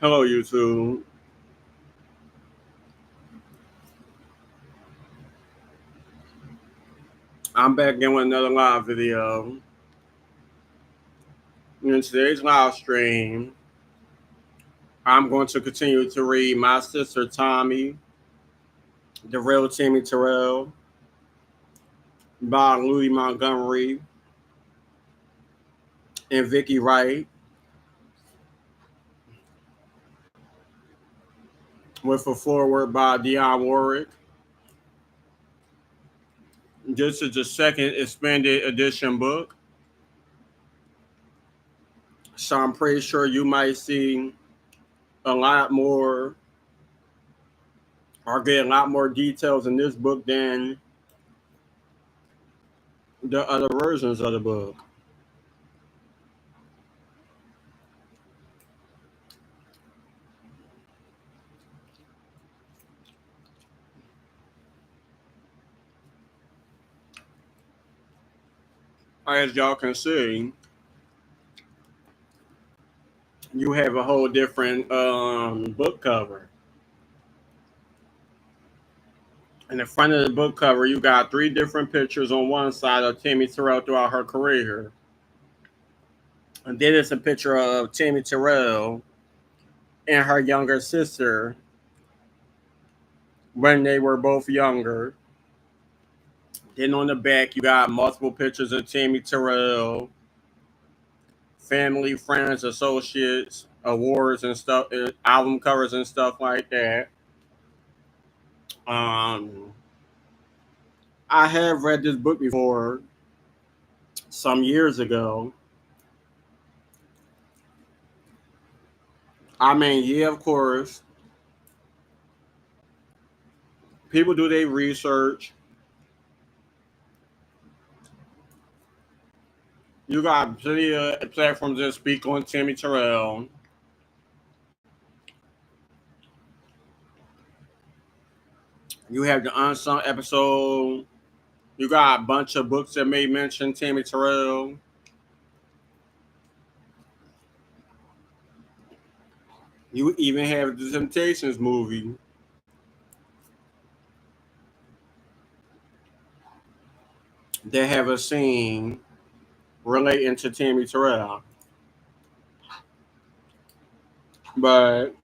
Hello, YouTube. I'm back again with another live video. In today's live stream, I'm going to continue to read My Sister Tommie, The Real Tammy Terrell by Louis Montgomery and Vicky Wright, with a foreword by Dionne Warwick. This is the second expanded edition book, so I'm pretty sure you might see a lot more or get a lot more details in this book than the other versions of the book. As y'all can see, you have a whole different book cover. In the front of the book cover, you got three different pictures on one side of Tammy Terrell throughout her career. And then it's a picture of Tammy Terrell and her younger sister when they were both younger. Then on the back, you got multiple pictures of Tammy Terrell, family, friends, associates, awards and stuff, album covers and stuff like that. Um, I have read this book before some years ago. I mean, yeah, of course, people do their research. You got plenty of platforms that speak on Tammy Terrell. You have the unsung episode. You got a bunch of books that may mention Tammy Terrell. You even have the Temptations movie that have a scene relating to Tammy Terrell. But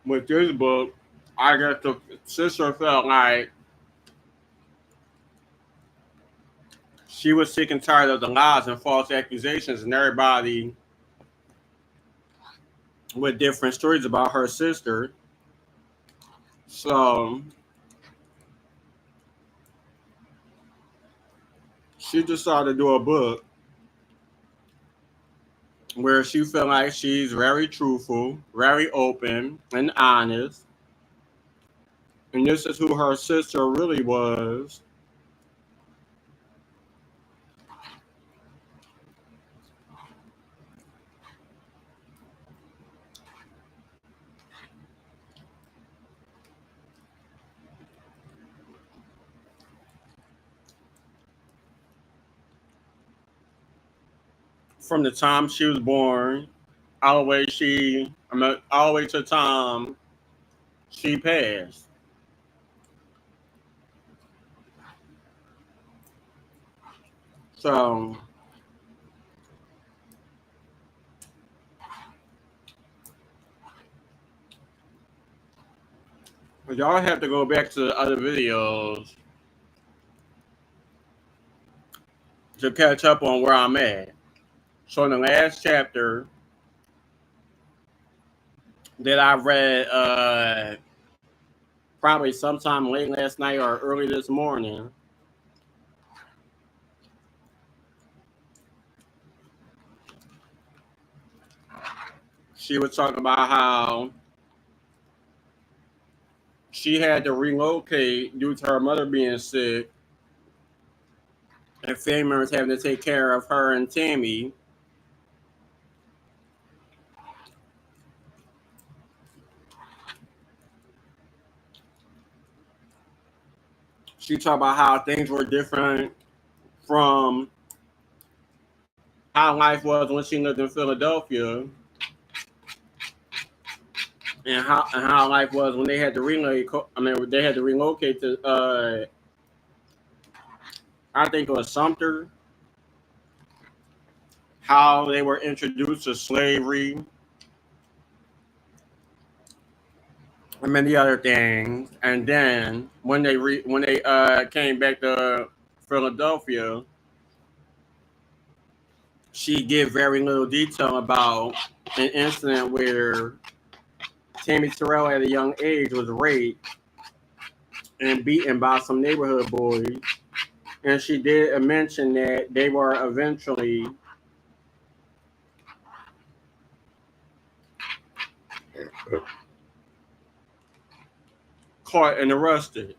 with this book, I guess the sister felt like she was sick and tired of the lies and false accusations and everybody with different stories about her sister. So she decided to do a book where she felt like she's very truthful, very open and honest. And this is who her sister really was. From the time she was born, all the way all the way to the time she passed. So y'all have to go back to the other videos to catch up on where I'm at. So in the last chapter that I read probably sometime late last night or early this morning, she was talking about how she had to relocate due to her mother being sick and family members having to take care of her and Tammy. She talked about how things were different from how life was when she lived in Philadelphia, and how life was when they had to relocate. I mean, they had to relocate to I think it was Sumter. How they were introduced to slavery and many other things, and then when they came back to Philadelphia, she gave very little detail about an incident where Tammy Terrell at a young age was raped and beaten by some neighborhood boys. And she did mention that they were eventually caught and arrested.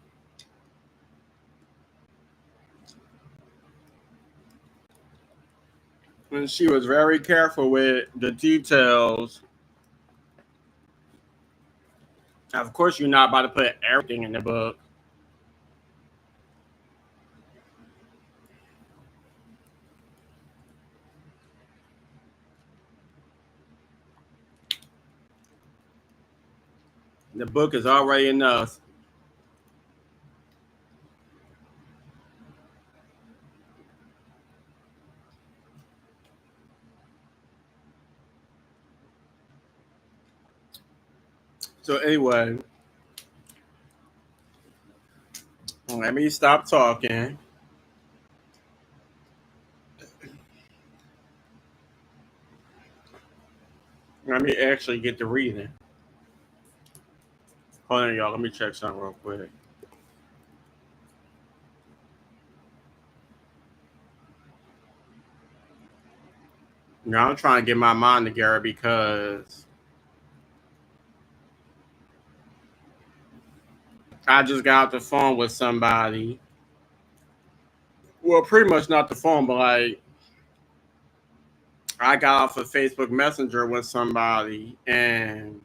And she was very careful with the details. Of course, you're not about to put everything in the book. The book is already enough. So anyway, let me stop talking. Let me actually get to reading. Hold on, y'all. Let me check something real quick. Now I'm trying to get my mind together because I just got off the phone with somebody. Well, pretty much not the phone, but like I got off of Facebook Messenger with somebody and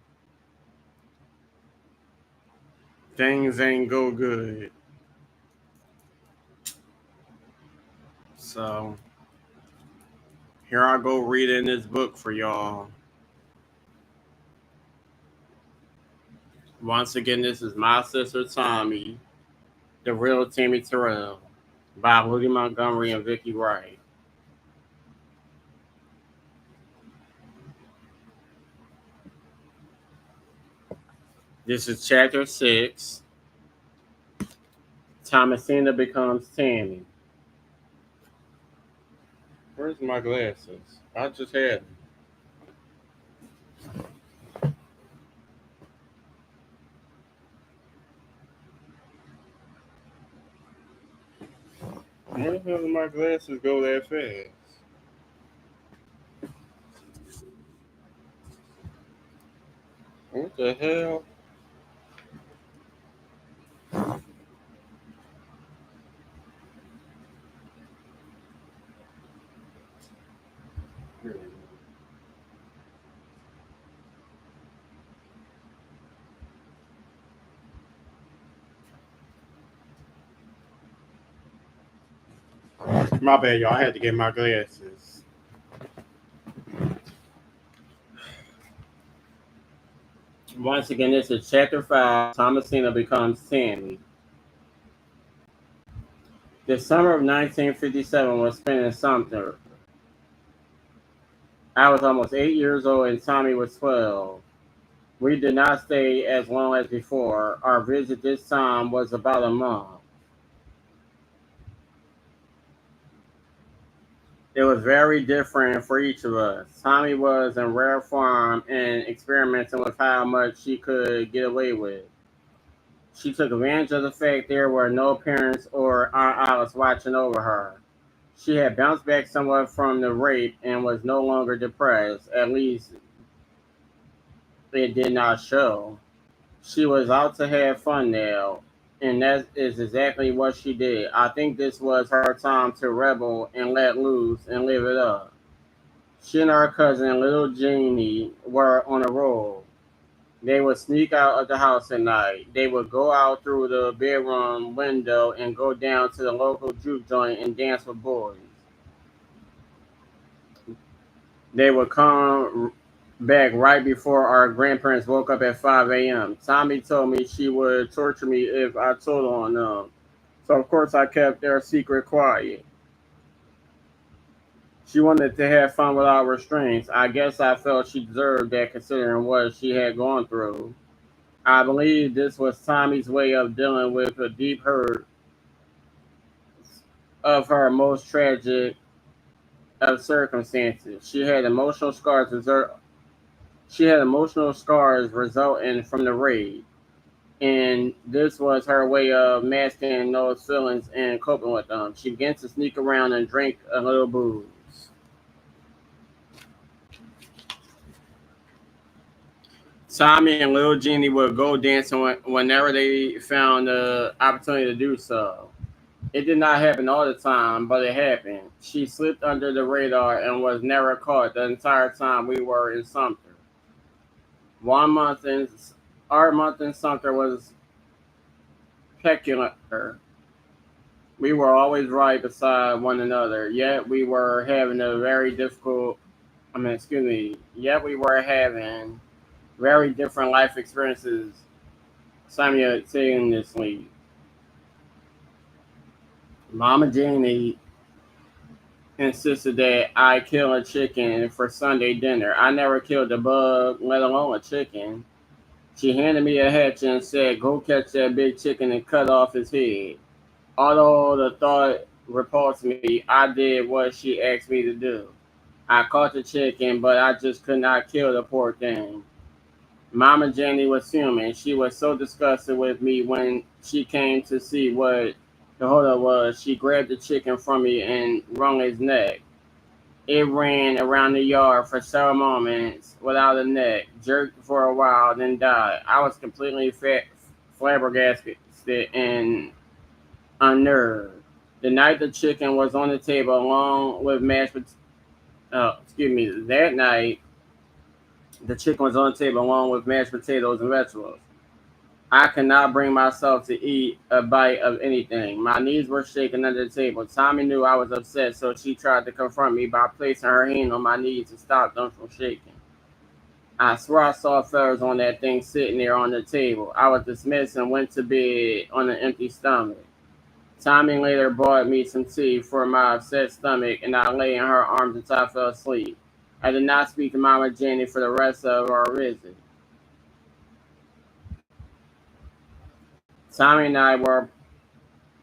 things ain't go good. So here I go reading this book for y'all. Once again, this is My Sister Tommie, The Real Tammi Terrell by William Montgomery and Vicky Wright. This is chapter 6. Thomasina becomes Tammy. Where's my glasses? I just had them. Where the hell did my glasses go that fast? What the hell? My bad, y'all. I had to get my glasses. Once again, this is chapter 5. Thomasina becomes Tammy. The summer of 1957 was spent in Sumter. I was almost 8 years old and Tommie was 12. We did not stay as long as before. Our visit this time was about a month. It was very different for each of us. Tommie was in rare form and experimenting with how much she could get away with. She took advantage of the fact there were no parents or Aunt Alice watching over her. She had bounced back somewhat from the rape and was no longer depressed. At least it did not show. She was out to have fun now, and that is exactly what she did. I think this was her time to rebel and let loose and live it up. She and her cousin, little Jeannie, were on a roll. They would sneak out of the house at night. They would go out through the bedroom window and go down to the local juke joint and dance with boys. They would come back right before our grandparents woke up at 5 a.m. Tommy told me she would torture me if I told on them. So, of course, I kept their secret quiet. She wanted to have fun without restraints. I guess I felt she deserved that considering what she had gone through. I believe this was Tommy's way of dealing with a deep hurt of her most tragic of circumstances. She had emotional scars resulting from the raid, and this was her way of masking those feelings and coping with them. She began to sneak around and drink a little booze. Tommy and Little Jeannie would go dancing whenever they found the opportunity to do so. It did not happen all the time, but it happened. She slipped under the radar and was never caught the entire time we were in Sumter. One month in our month in Sumter was peculiar. We were always right beside one another, yet we were having a very difficult excuse me, yet we were having very different life experiences simultaneously. Mama Janie insisted that I kill a chicken for Sunday dinner. I never killed a bug, let alone a chicken. She handed me a hatchet and said, "Go catch that big chicken and cut off his head." Although the thought repulsed me, I did what she asked me to do. I caught the chicken, but I just could not kill the poor thing. Mama Jenny was fuming. She was so disgusted with me when she came to see what the holdup was. She grabbed the chicken from me and wrung his neck. It ran around the yard for several moments without a neck, jerked for a while, then died. I was completely flabbergasted and unnerved. The night the chicken was on the table along with that night the chicken was on the table along with mashed potatoes and vegetables. I could not bring myself to eat a bite of anything. My knees were shaking under the table. Tommy knew I was upset, so she tried to confront me by placing her hand on my knees to stop them from shaking. I swear I saw feathers on that thing sitting there on the table. I was dismissed and went to bed on an empty stomach. Tommy later bought me some tea for my upset stomach, and I lay in her arms until I fell asleep. I did not speak to Mama Jenny for the rest of our visit. Tommy and I were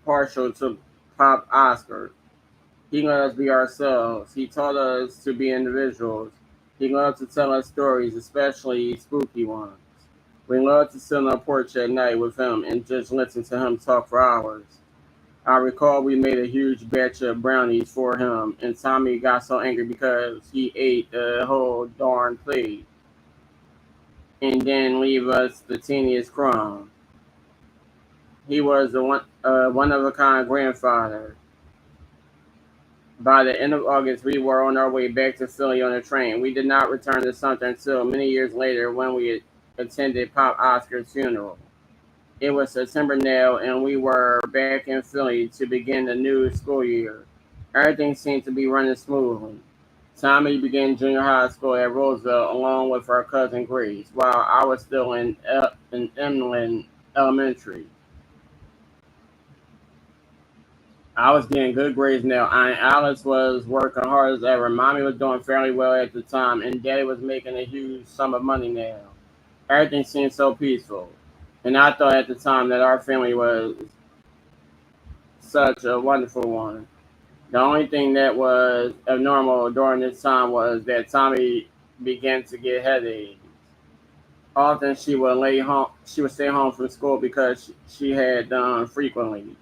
partial to Pop Oscar. He let us be ourselves. He taught us to be individuals. He loved to tell us stories, especially spooky ones. We loved to sit on the porch at night with him and just listen to him talk for hours. I recall we made a huge batch of brownies for him, and Tommy got so angry because he ate the whole darn plate and didn't leave us the teeniest crumb. He was a one of a kind grandfather. By the end of August, we were on our way back to Philly on a train. We did not return to Sumter until many years later when we attended Pop Oscar's funeral. It was September now, and we were back in Philly to begin the new school year. Everything seemed to be running smoothly. Tommy began junior high school at Roosevelt along with her cousin Grace, while I was still in Emlyn Elementary. I was getting good grades now. Aunt Alice was working hard as ever. Mommy was doing fairly well at the time, and Daddy was making a huge sum of money now. Everything seemed so peaceful. And I thought at the time that our family was such a wonderful one. The only thing that was abnormal during this time was that Tommy began to get headaches. Often she would stay home from school because she had done frequently.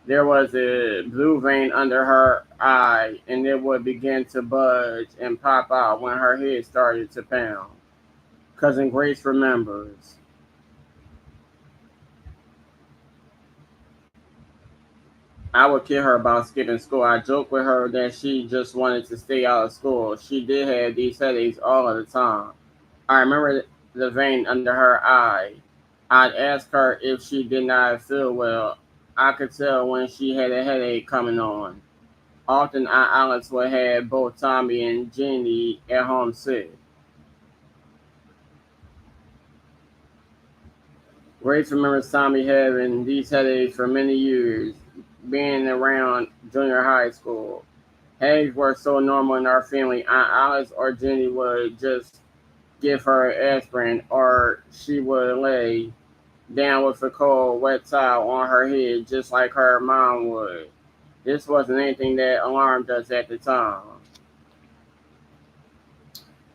There was a blue vein under her eye, and it would begin to budge and pop out when her head started to pound. Cousin Grace remembers. I would kid her about skipping school. I joked with her that she just wanted to stay out of school. She did have these headaches all of the time. I remember the vein under her eye. I'd ask her if she did not feel well. I could tell when she had a headache coming on. Often, Aunt Alice would have both Tommie and Jeannie at home sick. Grace remembers Tommie having these headaches for many years, being around junior high school. Headaches were so normal in our family. Aunt Alice or Jenny would just give her aspirin, or she would lay down with a cold, wet towel on her head, just like her mom would. This wasn't anything that alarmed us at the time.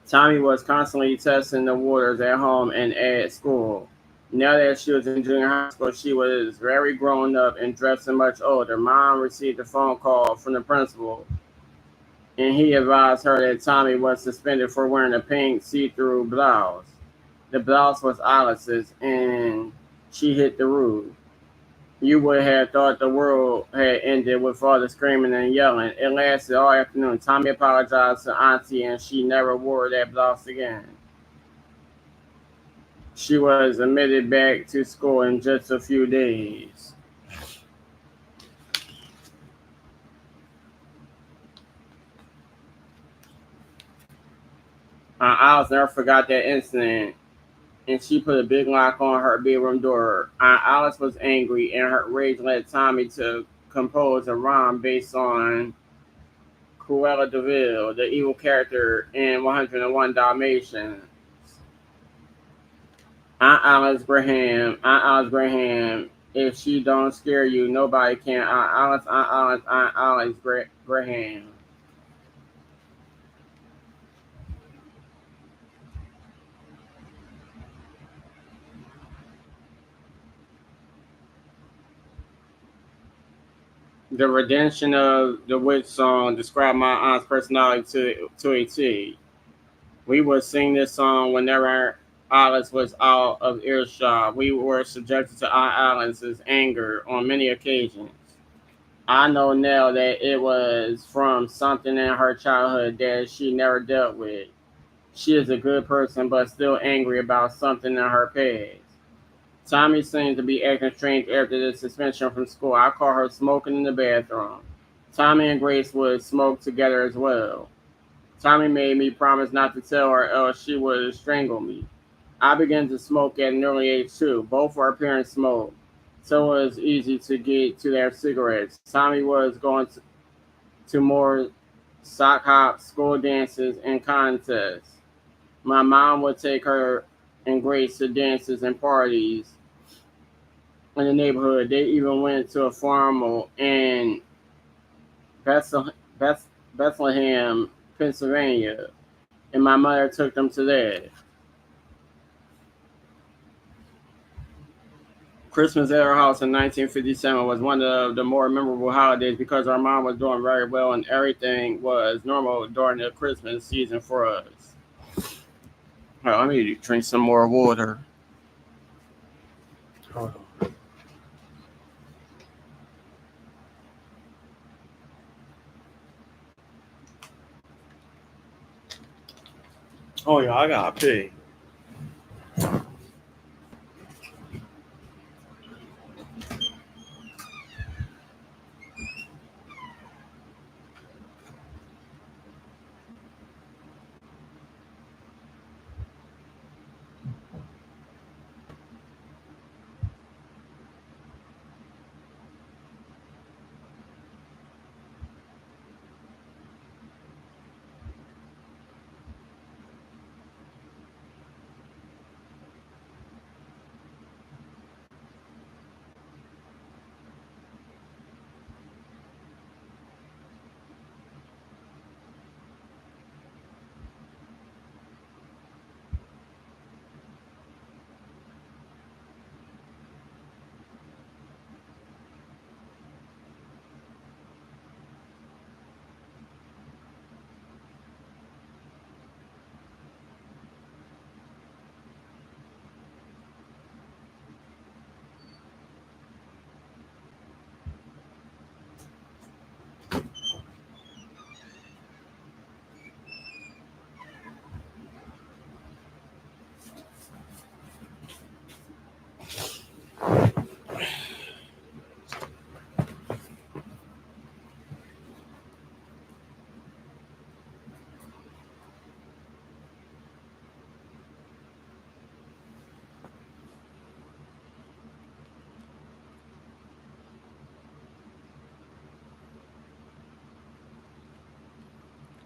Tommie was constantly testing the waters at home and at school. Now that she was in junior high school, she was very grown up and dressing much older. Mom received a phone call from the principal, and he advised her that Tommie was suspended for wearing a pink see-through blouse. The blouse was Alice's, and she hit the roof. You would have thought the world had ended with all the screaming and yelling. It lasted all afternoon. Tommie apologized to Auntie, and she never wore that blouse again. She was admitted back to school in just a few days. Alice never forgot that incident, and she put a big lock on her bedroom door. Alice was angry, and her rage led Tommie to compose a rhyme based on Cruella de Vil, the evil character in 101 Dalmatians. Aunt Alice Graham, if she don't scare you, nobody can. Aunt Alice Graham. The rendition of the witch song described my aunt's personality to a T. We would sing this song whenever Alice was out of earshot. We were subjected to Aunt Alice's anger on many occasions. I know now that it was from something in her childhood that she never dealt with. She is a good person, but still angry about something in her past. Tommie seemed to be acting strange after the suspension from school. I caught her smoking in the bathroom. Tommie and Grace would smoke together as well. Tommie made me promise not to tell her, else she would strangle me. I began to smoke at an early age too. Both our parents smoked, so it was easy to get to their cigarettes. Tommie was going to more sock hops, school dances, and contests. My mom would take her and Grace to dances and parties in the neighborhood. They even went to a formal in Bethlehem, Bethlehem, Pennsylvania, and my mother took them to that. Christmas at our house in 1957 was one of the more memorable holidays because our mom was doing very well and everything was normal during the Christmas season for us. All right, let me drink some more water. Hold on. Oh yeah, I gotta pee.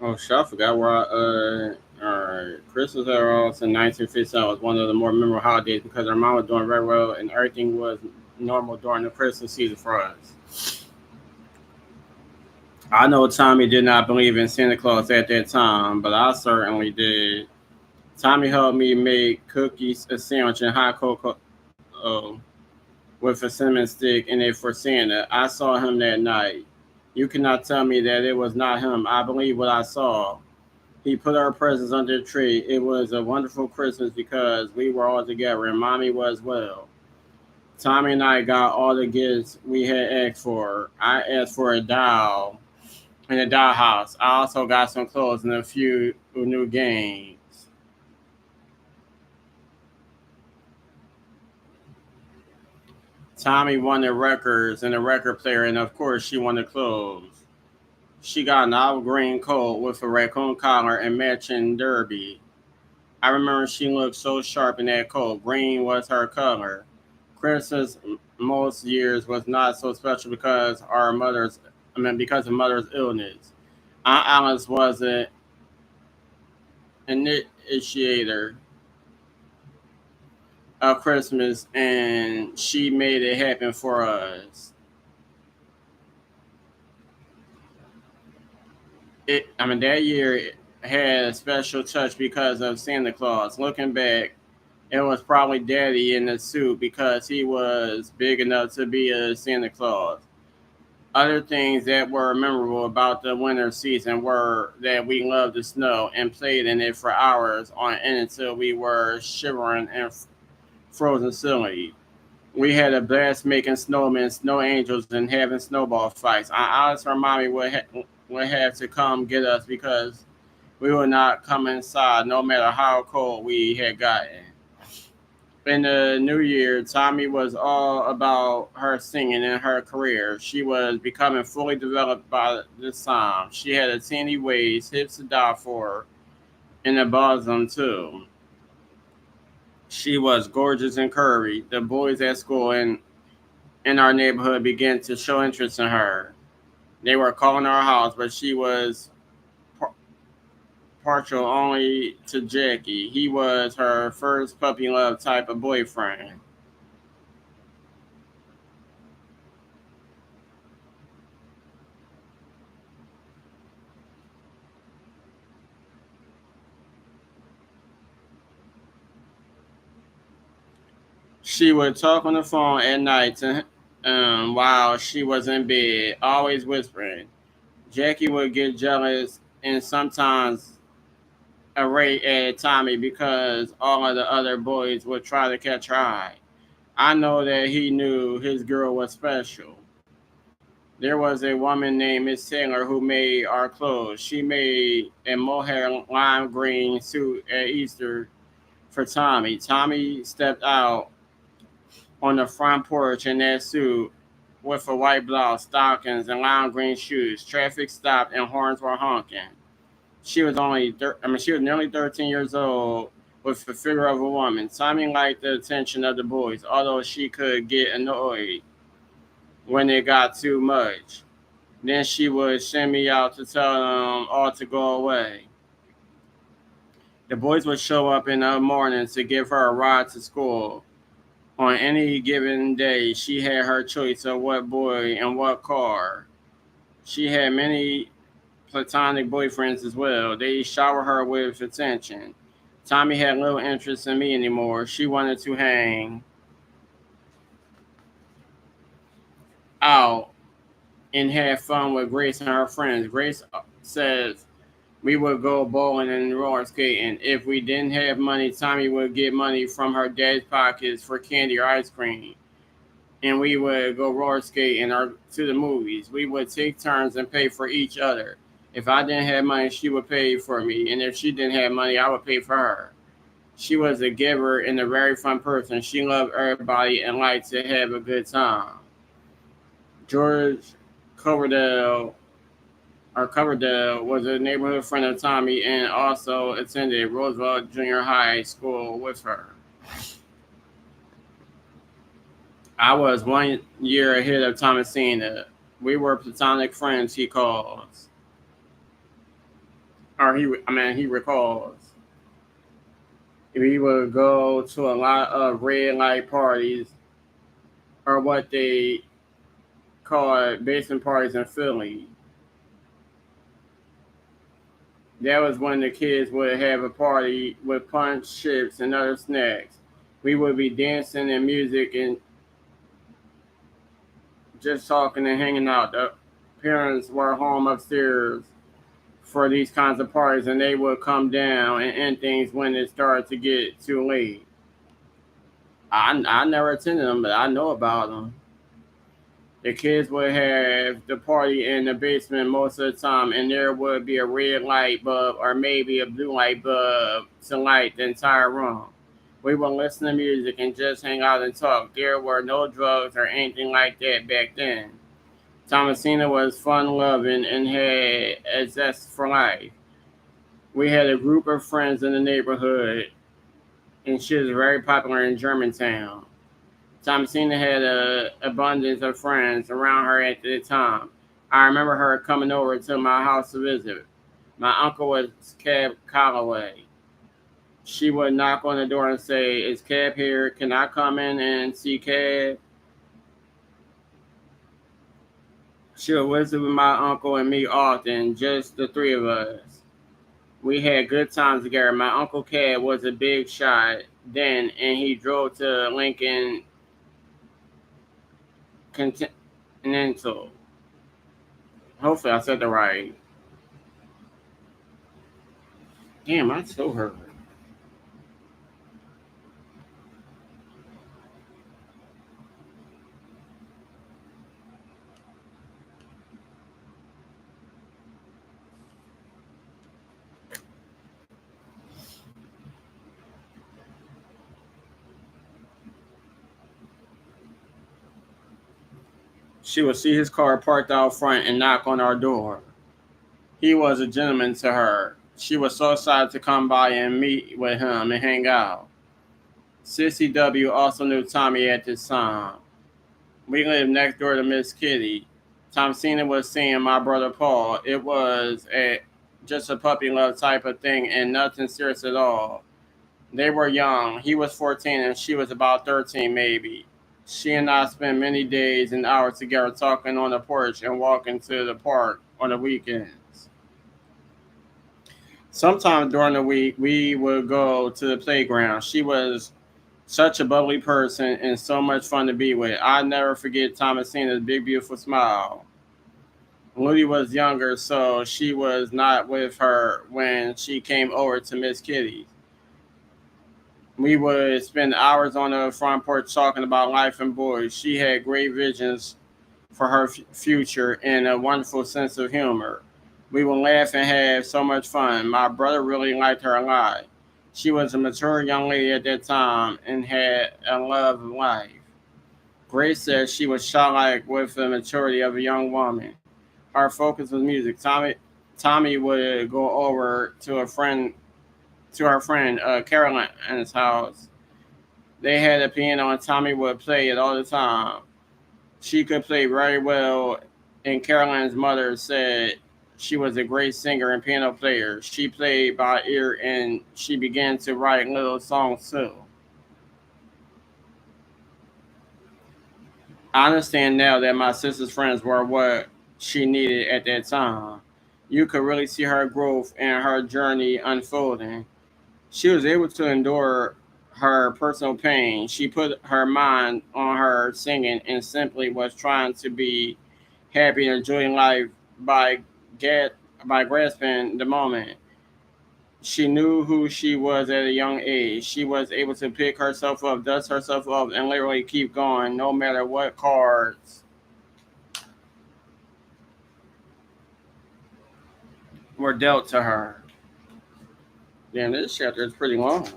Oh shit, I forgot where alright. Christmas era in 1957 was one of the more memorable holidays because our mom was doing very well and everything was normal during the Christmas season for us. I know Tommy did not believe in Santa Claus at that time, but I certainly did. Tommy helped me make cookies, a sandwich, and hot cocoa with a cinnamon stick in it for Santa. I saw him that night. You cannot tell me that it was not him. I believe what I saw. He put our presents under the tree. It was a wonderful Christmas because we were all together and mommy was well. Tommy and I got all the gifts we had asked for. I asked for a doll in a doll house. I also got some clothes and a few new games. Tommy wanted records and a record player, and of course, she wanted clothes. She got an olive green coat with a raccoon collar and matching derby. I remember she looked so sharp in that coat. Green was her color. Christmas most years was not so special because of mother's illness. Aunt Alice was an initiator of Christmas, and she made it happen for us. That year had a special touch because of Santa Claus. Looking back, it was probably Daddy in the suit because he was big enough to be a Santa Claus. Other things that were memorable about the winter season were that we loved the snow and played in it for hours on end until we were shivering and frozen silly. We had a blast making snowmen, snow angels, and having snowball fights. I honestly, her mommy would have to come get us because we would not come inside no matter how cold we had gotten. In the new year, Tommy was all about her singing and her career. She was becoming fully developed by this time. She had a teeny waist, hips to die for, and a bosom too. She was gorgeous and curvy. The boys at school and in our neighborhood began to show interest in her. They were calling her house, but she was par- partial only to Jackie. He was her first puppy love type of boyfriend. She would talk on the phone at night while she was in bed, always whispering. Jackie would get jealous and sometimes irate at Tommy because all of the other boys would try to catch her eye. I know that he knew his girl was special. There was a woman named Miss Taylor who made our clothes. She made a mohair lime green suit at Easter for Tommy. Tommy stepped out on the front porch in that suit with a white blouse, stockings, and lime green shoes. Traffic stopped and horns were honking. She was nearly 13 years old with the figure of a woman. Tommy liked the attention of the boys, although she could get annoyed when it got too much. Then she would send me out to tell them all to go away. The boys would show up in the morning to give her a ride to school. On any given day, she had her choice of what boy and what car. She had many platonic boyfriends as well. They showered her with attention. Tommy had little interest in me anymore. She wanted to hang out and have fun with Grace and her friends. Grace says we would go bowling and roller skating. If we didn't have money, Tommy would get money from her dad's pockets for candy or ice cream. And we would go roller skating or to the movies. We would take turns and pay for each other. If I didn't have money, she would pay for me. And if she didn't have money, I would pay for her. She was a giver and a very fun person. She loved everybody and liked to have a good time. George Coverdale Coverdale was a neighborhood friend of Tommy and also attended Roosevelt Junior High School with her. I was 1 year ahead of Thomasina. We were platonic friends, he calls. or he recalls. We would go to a lot of red light parties, or what they call basement parties in Philly. That was when the kids would have a party with punch, chips, and other snacks. We would be dancing and music and just talking and hanging out. The parents were home upstairs for these kinds of parties, and they would come down and end things when it started to get too late. I never attended them, but I know about them. The kids would have the party in the basement most of the time, and there would be a red light bulb or maybe a blue light bulb to light the entire room. We would listen to music and just hang out and talk. There were no drugs or anything like that back then. Thomasina was fun loving and had a zest for life. We had a group of friends in the neighborhood, and she was very popular in Germantown. Thomasina had an abundance of friends around her at the time. I remember her coming over to my house to visit. My uncle was Cab Calloway. She would knock on the door and say, "Is Cab here? Can I come in and see Cab?" She would visit with my uncle and me often, just the three of us. We had good times together. My uncle Cab was a big shot then, and he drove to Lincoln Continental. Hopefully, I said that right. Damn, I so hurt. She would see his car parked out front and knock on our door. He was a gentleman to her. She was so excited to come by and meet with him and hang out. Sissy W also knew Tommie at this time. We lived next door to Miss Kitty. Thomasina was seeing my brother Paul. It was just a puppy love type of thing and nothing serious at all. They were young. He was 14 and she was about 13 maybe. She and I spent many days and hours together talking on the porch and walking to the park on the weekends. Sometimes during the week, we would go to the playground. She was such a bubbly person and so much fun to be with. I never forget Thomasina's big, beautiful smile. Ludi was younger, so she was not with her when she came over to Miss Kitty. We would spend hours on the front porch talking about life and boys. She had great visions for her future and a wonderful sense of humor. We would laugh and have so much fun. My brother really liked her a lot. She was a mature young lady at that time and had a love of life. Grace said she was childlike with the maturity of a young woman. Her focus was music. Tommy would go over to her friend Caroline's house. They had a piano and Tommy would play it all the time. She could play very well, and Caroline's mother said she was a great singer and piano player. She played by ear and she began to write little songs too. I understand now that my sister's friends were what she needed at that time. You could really see her growth and her journey unfolding. She was able to endure her personal pain. She put her mind on her singing and simply was trying to be happy and enjoying life by get by grasping the moment. She knew who she was at a young age. She was able to pick herself up, dust herself up, and literally keep going no matter what cards were dealt to her. Damn, this chapter is pretty long.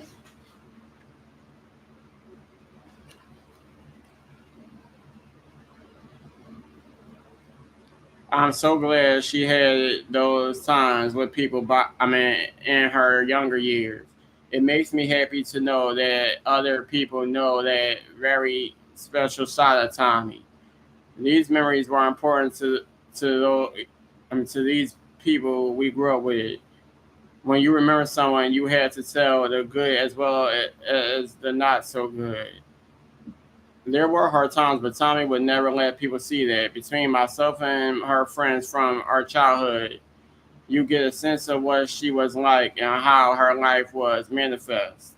I'm so glad she had those times with people. In her younger years, it makes me happy to know that other people know that very special side of Tommy. These memories were important to those, to these people we grew up with. When you remember someone, you had to tell the good as well as the not so good. There were hard times, but Tommie would never let people see that. Between myself and her friends from our childhood, you get a sense of what she was like and how her life was manifest.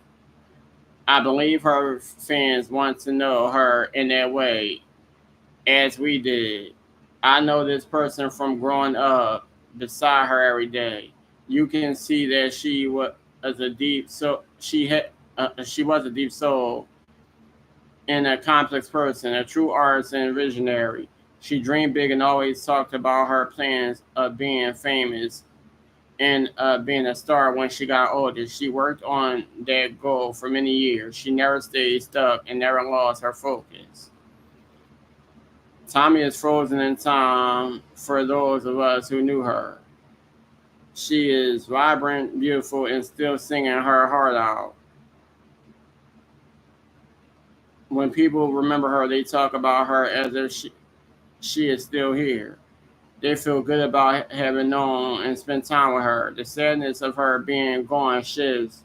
I believe her fans want to know her in that way, as we did. I know this person from growing up beside her every day. You can see that she was a deep soul and a complex person, a true artist and visionary. She dreamed big and always talked about her plans of being famous and being a star when she got older. She worked on that goal for many years. She never stayed stuck and never lost her focus. Tommie is frozen in time for those of us who knew her. She is vibrant, beautiful, and still singing her heart out. When people remember her, they talk about her as if she is still here. They feel good about having known and spent time with her. The sadness of her being gone shifts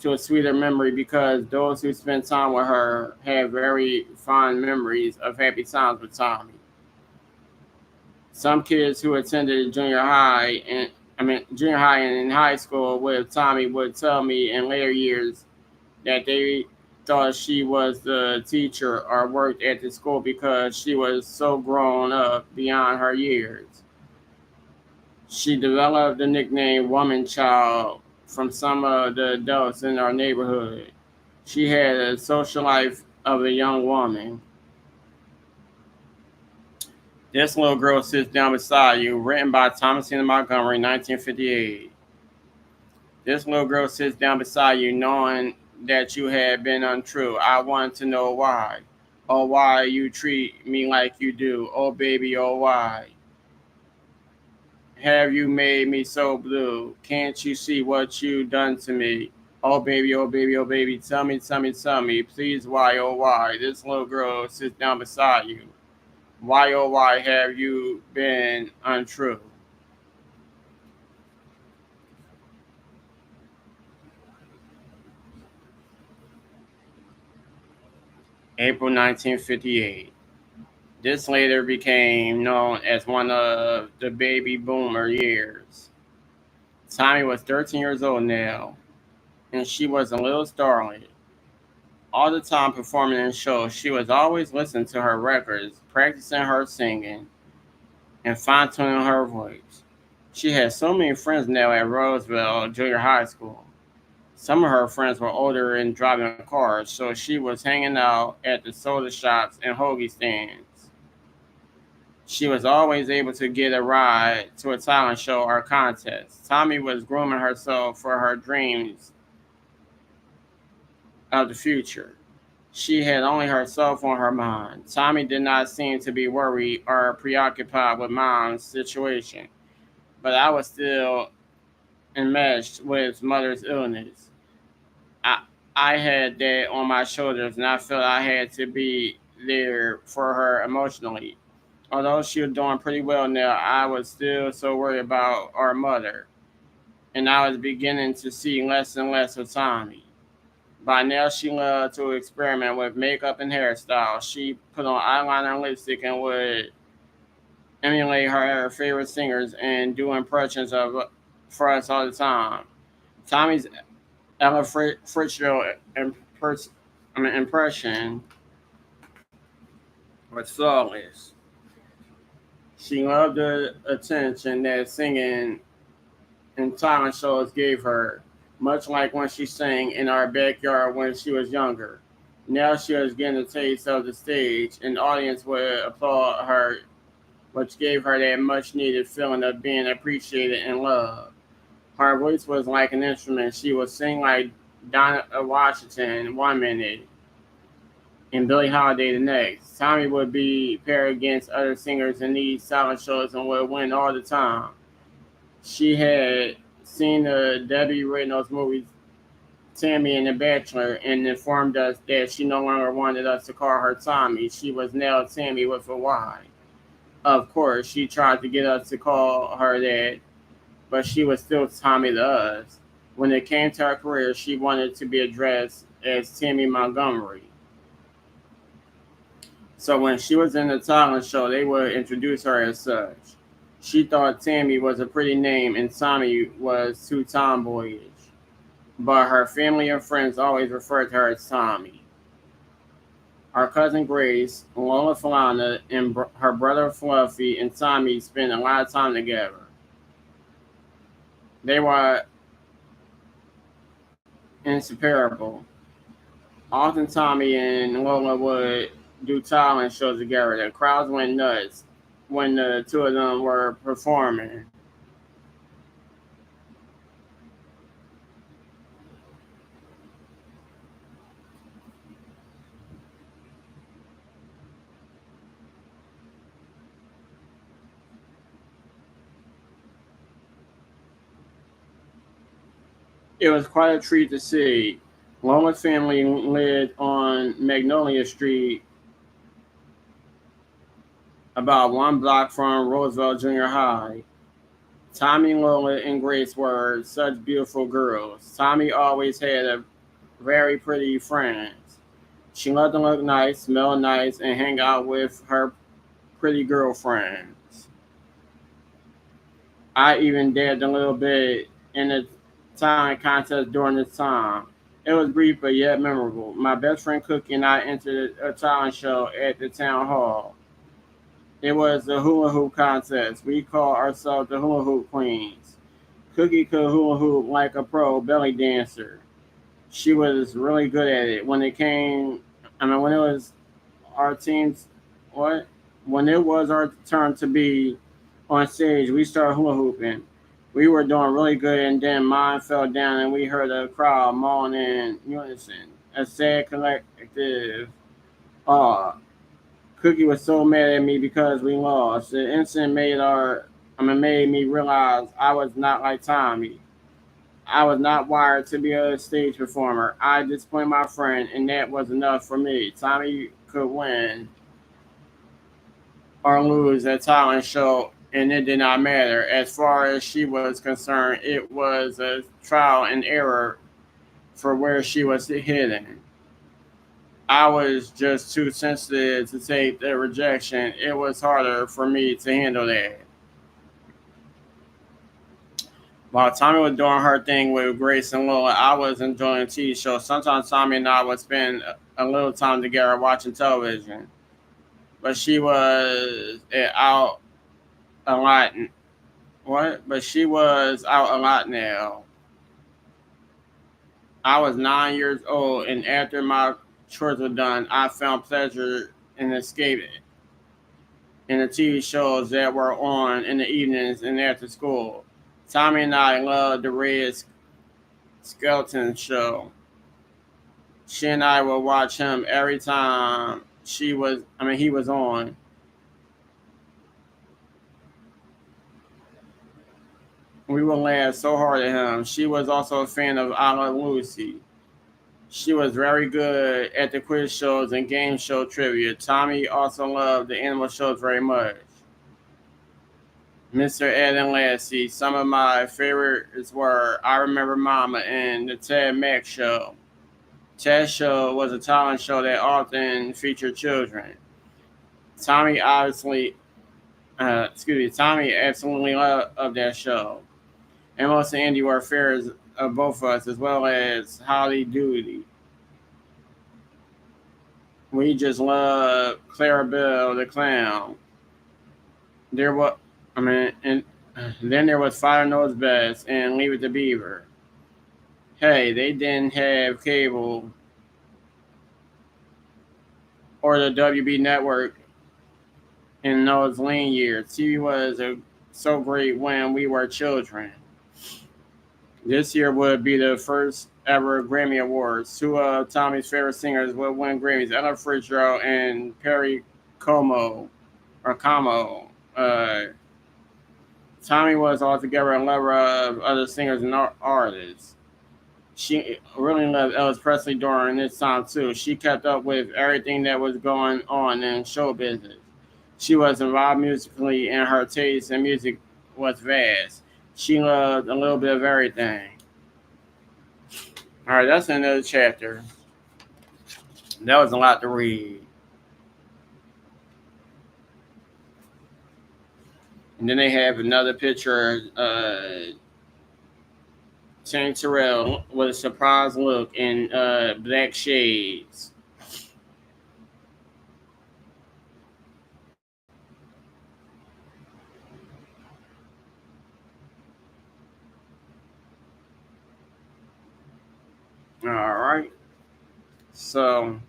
to a sweeter memory because those who spend time with her have very fond memories of happy times with Tommie. Some kids who attended junior high and in high school with Tommie would tell me in later years that they thought she was the teacher or worked at the school because she was so grown up beyond her years. She developed the nickname Woman Child from some of the adults in our neighborhood. She had a social life of a young woman. This little girl sits down beside you, written by Thomasina Montgomery, 1958. This little girl sits down beside you, knowing that you had been untrue. I want to know why. Oh, why you treat me like you do. Oh, baby, oh, why? Have you made me so blue? Can't you see what you done to me? Oh, baby, oh, baby, oh, baby. Tell me, tell me, tell me. Please, why, oh, why? This little girl sits down beside you. Why, oh, why have you been untrue? April 1958. This later became known as one of the baby boomer years. Tommie was 13 years old now, and she was a little starlet. All the time performing in shows, she was always listening to her records, practicing her singing, and fine-tuning her voice. She had so many friends now at Roseville Junior High School. Some of her friends were older and driving cars, so she was hanging out at the soda shops and hoagie stands. She was always able to get a ride to a talent show or contest. Tommie was grooming herself for her dreams of the future. She had only herself on her mind. Tommie did not seem to be worried or preoccupied with Mom's situation, but I was still enmeshed with Mother's illness. I, I had that on my shoulders, and I felt I had to be there for her emotionally. Although she was doing pretty well now, I was still so worried about our mother, and I was beginning to see less and less of Tommie. By now, she loved to experiment with makeup and hairstyle. She put on eyeliner and lipstick and would emulate her favorite singers and do impressions of for us all the time. Tommie's Ella Fitzgerald impression was flawless. She loved the attention that singing and talent shows gave her, much like when she sang in our backyard when she was younger. Now she was getting a taste of the stage, and the audience would applaud her, which gave her that much needed feeling of being appreciated and loved. Her voice was like an instrument. She would sing like Donna Washington one minute and Billie Holiday the next. Tommie would be paired against other singers in these talent shows and would win all the time. She had seen the Debbie Reynolds movie Tammy and the Bachelor and informed us that she no longer wanted us to call her Tommie. She was now Tammy with a Y. Of course, she tried to get us to call her that but she was still Tommie to us. When it came to her career, she wanted to be addressed as Tammy Montgomery. So when she was in the talent show, they would introduce her as such. She thought Tammy was a pretty name and Tommie was too tomboyish, but her family and friends always referred to her as Tommie. Our cousin Grace, Lola Falana, and her brother Fluffy and Tommie spent a lot of time together. They were inseparable. Often Tommie and Lola would do talent shows together. The crowds went nuts when the two of them were performing. It was quite a treat to see. Lola's family lived on Magnolia Street, about 1 block from Roosevelt Junior High. Tommie, Lola, and Grace were such beautiful girls. Tommie always had a very pretty friends. She loved to look nice, smell nice, and hang out with her pretty girlfriends. I even dared a little bit in the talent contest during this time. It was brief but yet memorable. My best friend Cookie and I entered a talent show at the town hall. It was the hula hoop contest. We called ourselves the hula hoop queens. Cookie could hula hoop like a pro belly dancer. She was really good at it. When it was our team's, what? When it was our turn to be on stage, we started hula hooping. We were doing really good, and then mine fell down, and we heard the crowd moan in unison. A sad collective awe. Cookie was so mad at me because we lost. The incident made me realize I was not like Tommie. I was not wired to be a stage performer. I disappointed my friend, and that was enough for me. Tommie could win or lose a talent show, and it did not matter. As far as she was concerned, it was a trial and error for where she was hidden. I was just too sensitive to take the rejection. It was harder for me to handle that. While Tommie was doing her thing with Grace and Lola, I was enjoying the TV show. Sometimes Tommie and I would spend a little time together watching television, but she was out a lot. What? But she was out a lot now. I was 9 years old, and after my chores were done, I found pleasure in escaping in the TV shows that were on in the evenings and after school. Tommie and I loved the Red Skeleton show. She and I would watch him every time he was on. We would laugh so hard at him. She was also a fan of I Love Lucy. She was very good at the quiz shows and game show trivia. Tommie also loved the animal shows very much. Mr. Ed and Lassie. Some of my favorites were I Remember Mama and the Ted Mack Show. Ted Show was a talent show that often featured children. Tommie obviously, Tommie absolutely loved that show. And most of Andy were favorites of both of us, as well as Holly Doody. We just love Clarabelle the Clown. There was, and then there was Fire Knows Best and Leave It to Beaver. Hey, they didn't have cable or the WB network in those lean years. TV was so great when we were children. This year would be the first ever Grammy Awards. Two of Tommie's favorite singers would win Grammys: Ella Fitzgerald and Perry Como. Tommie was altogether a lover of other singers and artists. She really loved Elvis Presley during this time too. She kept up with everything that was going on in show business. She was involved musically, and her taste in music was vast. She loved a little bit of everything. All right, that's another chapter. That was a lot to read. And then they have another picture of Terrell with a surprised look in black shades. All right. So,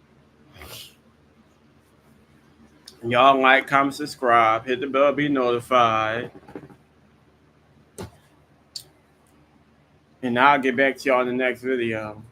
y'all like, comment, subscribe, hit the bell, be notified. And I'll get back to y'all in the next video.